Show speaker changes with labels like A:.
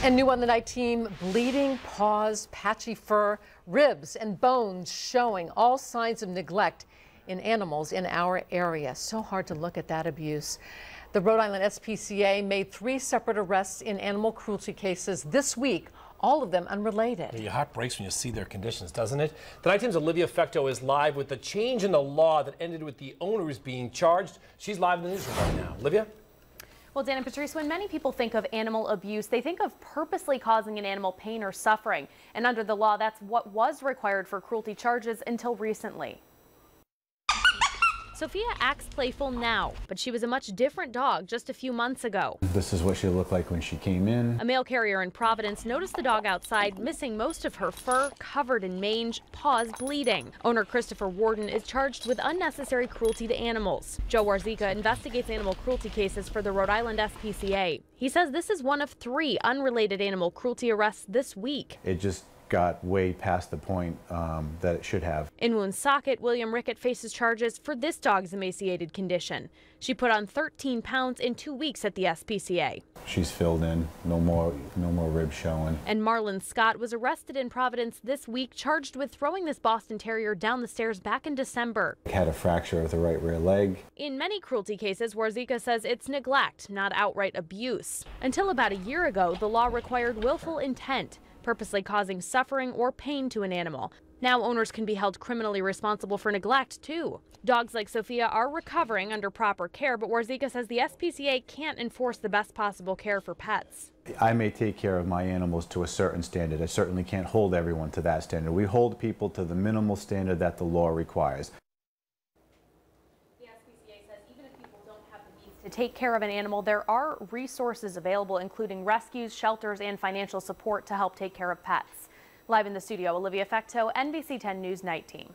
A: And new on the night team, bleeding paws, patchy fur, ribs and bones showing all signs of neglect in animals in our area. So hard to look at that abuse. The Rhode Island SPCA made 3 separate arrests in animal cruelty cases this week, all of them unrelated.
B: Your heart breaks when you see their conditions, doesn't it? The night team's Olivia Fecto is live with the change in the law that ended with the owners being charged. She's live in the newsroom right now. Olivia?
C: Well, Dan and Patrice, when many people think of animal abuse, they think of purposely causing an animal pain or suffering. And under the law, that's what was required for cruelty charges until recently. Sophia acts playful now, but she was a much different dog just a few months ago.
D: This is what she looked like when she came in.
C: A mail carrier in Providence noticed the dog outside, missing most of her fur, covered in mange, paws bleeding. Owner Christopher Warden is charged with unnecessary cruelty to animals. Joe Warzycha investigates animal cruelty cases for the Rhode Island SPCA. He says this is one of 3 unrelated animal cruelty arrests this week.
D: It just got way past the point that it should have.
C: In Woonsocket, William Rickett faces charges for this dog's emaciated condition. She put on 13 pounds in 2 weeks at the SPCA.
D: She's filled in, no more ribs showing.
C: And Marlon Scott was arrested in Providence this week, charged with throwing this Boston Terrier down the stairs back in December.
D: Had a fracture of the right rear leg.
C: In many cruelty cases, Warzycha says it's neglect, not outright abuse. Until about a year ago, the law required willful intent, purposely causing suffering or pain to an animal. Now owners can be held criminally responsible for neglect, too. Dogs like Sophia are recovering under proper care, but Warzycha says the SPCA can't enforce the best possible care for pets.
D: I may take care of my animals to a certain standard. I certainly can't hold everyone to that standard. We hold people to the minimal standard that the law requires.
C: The SPCA says even if people don't have the means to take care of an animal, there are resources available, including rescues, shelters, and financial support to help take care of pets. Live in the studio, Olivia Fecto, NBC 10 News Night Team.